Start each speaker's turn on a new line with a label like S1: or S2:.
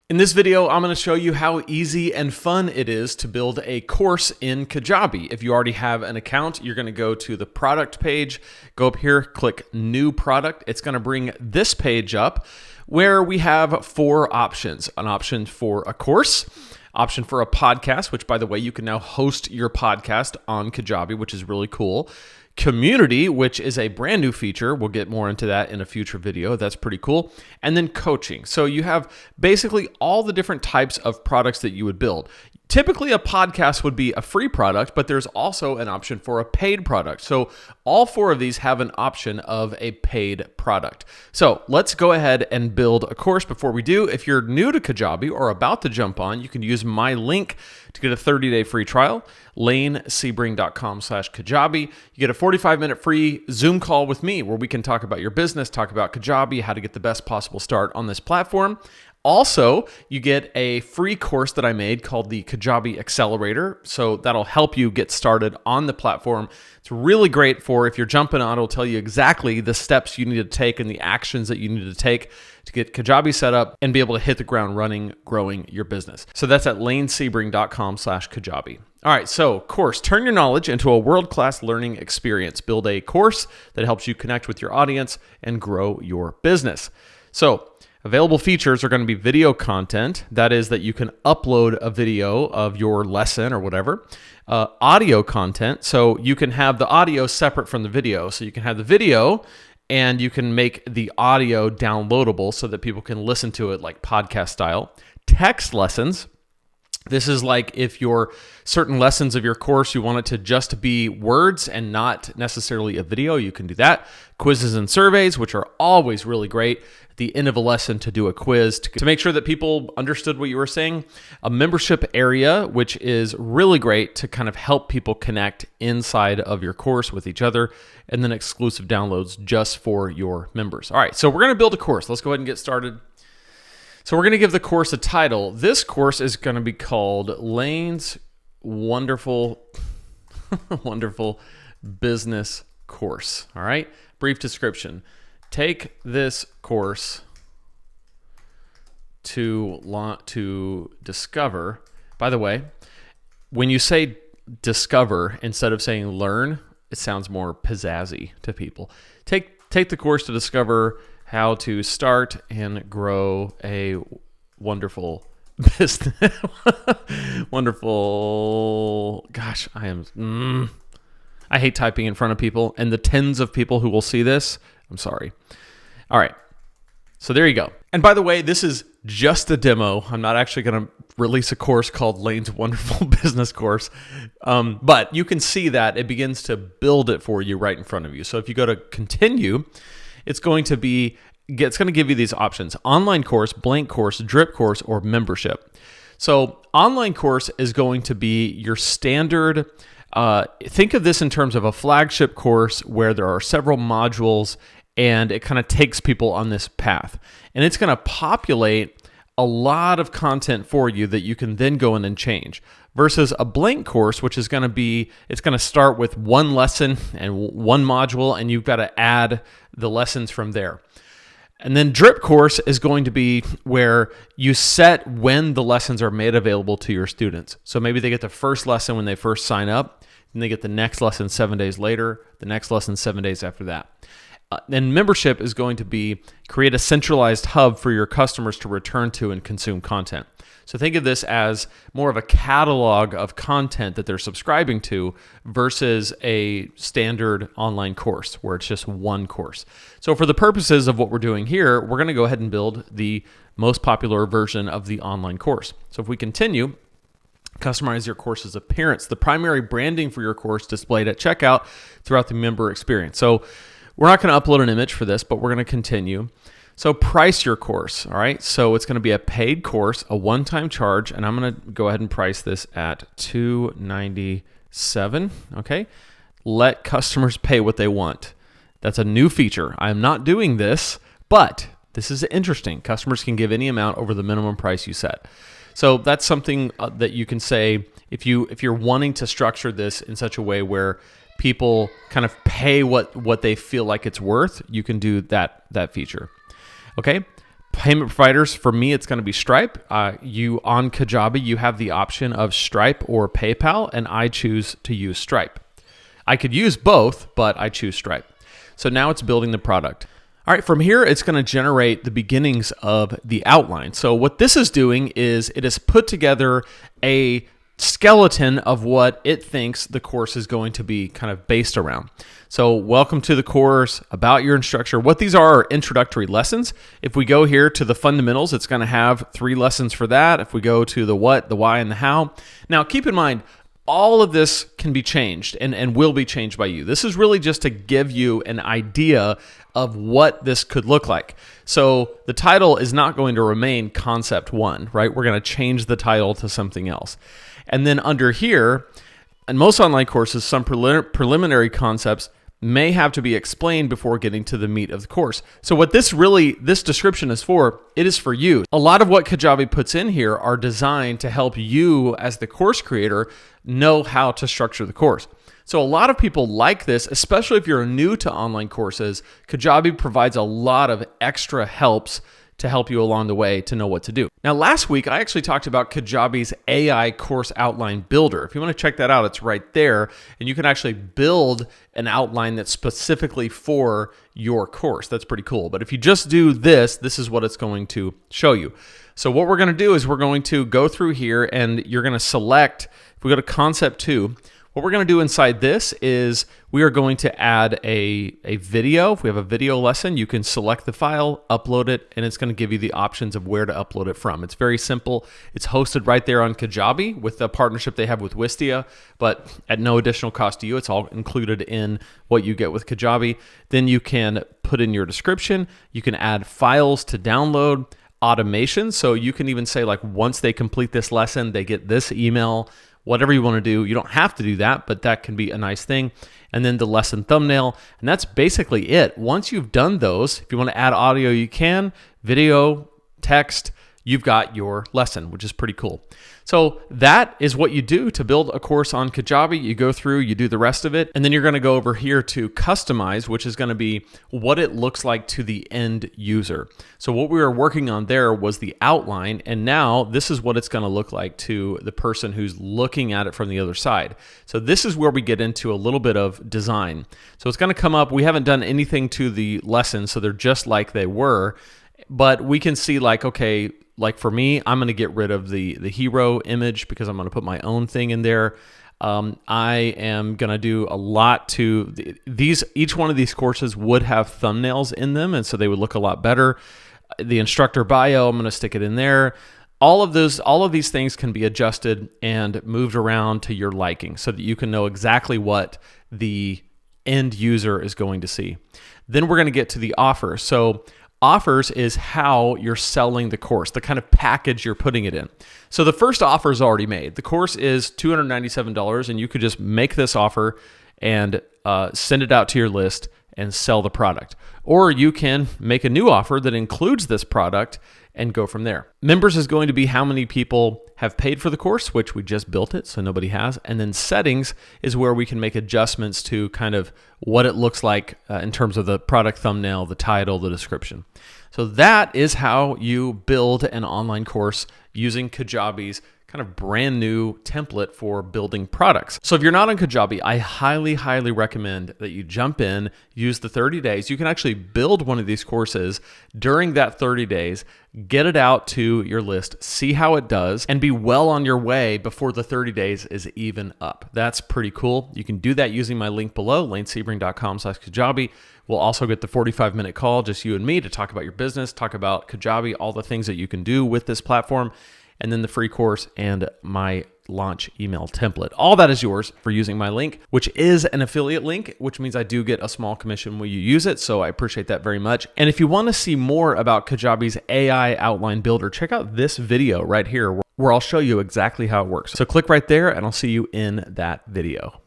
S1: In this video, I'm going to show you how easy and fun it is to build a course in Kajabi. If you already have an account, you're going to go to the product page, go up here, click new product. It's going to bring this page up where we have four options: an option for a course, option for a podcast, which by the way, you can now host your podcast on Kajabi, which is really cool. Community, which is a brand new feature. We'll get more into that in a future video. That's pretty cool. And then coaching. So you have basically all the different types of products that you would build. Typically, a podcast would be a free product, but there's also an option for a paid product. So all four of these have an option of a paid product. So let's go ahead and build a course. Before we do, if you're new to Kajabi or about to jump on, you can use my link to get a 30-day free trial, lanesebring.com/Kajabi. You get a 45-minute free Zoom call with me where we can talk about your business, talk about Kajabi, how to get the best possible start on this platform. Also, you get a free course that I made called the Kajabi Accelerator. So that'll help you get started on the platform. It's really great for if you're jumping on. It'll tell you exactly the steps you need to take and the actions that you need to take to get Kajabi set up and be able to hit the ground running, growing your business. So that's at lanesebring.com/Kajabi. All right, so course, turn your knowledge into a world-class learning experience. Build a course that helps you connect with your audience and grow your business. So available features are going to be video content. That is that you can upload a video of your lesson or whatever. Audio content. So you can have the audio separate from the video. So you can have the video and you can make the audio downloadable so that people can listen to it like podcast style. Text lessons. This is like if your certain lessons of your course, you want it to just be words and not necessarily a video, you can do that. Quizzes and surveys, which are always really great. At the end of a lesson to do a quiz to make sure that people understood what you were saying. A membership area, which is really great to kind of help people connect inside of your course with each other. And then exclusive downloads just for your members. All right, so we're going to build a course. Let's go ahead and get started. So we're going to give the course a title. This course is going to be called Lane's Wonderful Business Course. All right. Brief description. Take this course to discover. By the way, when you say discover instead of saying learn, it sounds more pizzazzy to people. Take the course to discover how to start and grow a wonderful business. Gosh, I hate typing in front of people and the tens of people who will see this. I'm sorry. All right. So there you go. And by the way, this is just a demo. I'm not actually going to release a course called Lane's Wonderful Business Course. But you can see that it begins to build it for you right in front of you. So if you go to continue, it's going to give you these options: online course, blank course, drip course, or membership. So online course is going to be your standard. Think of this in terms of a flagship course where there are several modules and it kind of takes people on this path. And it's going to populate a lot of content for you that you can then go in and change. Versus a blank course, which is going to start with one lesson and one module, and you've got to add the lessons from there. And then drip course is going to be where you set when the lessons are made available to your students. So maybe they get the first lesson when they first sign up, and they get the next lesson 7 days later, the next lesson 7 days after that. And membership is going to be create a centralized hub for your customers to return to and consume content. So think of this as more of a catalog of content that they're subscribing to versus a standard online course where it's just one course. So for the purposes of what we're doing here, we're going to go ahead and build the most popular version of the online course. So if we continue, customize your course's appearance, the primary branding for your course displayed at checkout throughout the member experience. So we're not going to upload an image for this, but we're going to continue. So price your course, all right? So it's going to be a paid course, a one-time charge, and I'm going to go ahead and price this at $297, okay? Let customers pay what they want. That's a new feature. I'm not doing this, but this is interesting. Customers can give any amount over the minimum price you set. So that's something that you can say if you're wanting to structure this in such a way where people kind of pay what they feel like it's worth, you can do that feature. Okay? Payment providers, for me, it's going to be Stripe. You on Kajabi, you have the option of Stripe or PayPal, and I choose to use Stripe. I could use both, but I choose Stripe. So now it's building the product. All right, from here, it's going to generate the beginnings of the outline. So what this is doing is it has put together a skeleton of what it thinks the course is going to be kind of based around. So welcome to the course, about your instructor. What these are introductory lessons. If we go here to the fundamentals, it's going to have 3 lessons for that. If we go to the what, the why, and the how. Now, keep in mind, all of this can be changed and will be changed by you. This is really just to give you an idea of what this could look like. So the title is not going to remain Concept 1, right? We're going to change the title to something else. And then under here, in most online courses, some preliminary concepts may have to be explained before getting to the meat of the course. So what this description is for, it is for you. A lot of what Kajabi puts in here are designed to help you as the course creator know how to structure the course. So a lot of people like this, especially if you're new to online courses. Kajabi provides a lot of extra helps to help you along the way to know what to do. Now, last week, I actually talked about Kajabi's AI course outline builder. If you want to check that out, it's right there. And you can actually build an outline that's specifically for your course. That's pretty cool. But if you just do this, this is what it's going to show you. So what we're going to do is we're going to go through here and you're going to select, if we go to Concept 2, what we're going to do inside this is we are going to add a video. If we have a video lesson, you can select the file, upload it, and it's going to give you the options of where to upload it from. It's very simple. It's hosted right there on Kajabi with the partnership they have with Wistia, but at no additional cost to you. It's all included in what you get with Kajabi. Then you can put in your description. You can add files to download, automation. So you can even say, like, once they complete this lesson, they get this email. Whatever you want to do. You don't have to do that, but that can be a nice thing. And then the lesson thumbnail, and that's basically it. Once you've done those, if you want to add audio, you can. Video, text, you've got your lesson, which is pretty cool. So that is what you do to build a course on Kajabi. You go through, you do the rest of it, and then you're going to go over here to customize, which is going to be what it looks like to the end user. So what we were working on there was the outline, and now this is what it's going to look like to the person who's looking at it from the other side. So this is where we get into a little bit of design. So it's going to come up. We haven't done anything to the lesson, so they're just like they were, but we can see, like, okay, like for me, I'm going to get rid of the hero image because I'm going to put my own thing in there. I am going to do a lot to these. Each one of these courses would have thumbnails in them, and so they would look a lot better. The instructor bio, I'm going to stick it in there. All of these things can be adjusted and moved around to your liking so that you can know exactly what the end user is going to see. Then we're going to get to the offer. So offers is how you're selling the course, the kind of package you're putting it in. So the first offer is already made. The course is $297, and you could just make this offer and send it out to your list and sell the product. Or you can make a new offer that includes this product and go from there. Members is going to be how many people have paid for the course, which we just built it, so nobody has. And then settings is where we can make adjustments to kind of what it looks like in terms of the product thumbnail, the title, the description. So that is how you build an online course using Kajabi's kind of brand new template for building products. So if you're not on Kajabi, I highly, highly recommend that you jump in, use the 30 days. You can actually build one of these courses during that 30 days, get it out to your list, see how it does, and be well on your way before the 30 days is even up. That's pretty cool. You can do that using my link below, lanesebring.com/Kajabi. We'll also get the 45-minute call, just you and me, to talk about your business, talk about Kajabi, all the things that you can do with this platform, and then the free course and my launch email template. All that is yours for using my link, which is an affiliate link, which means I do get a small commission when you use it. So I appreciate that very much. And if you want to see more about Kajabi's AI outline builder, check out this video right here where I'll show you exactly how it works. So click right there and I'll see you in that video.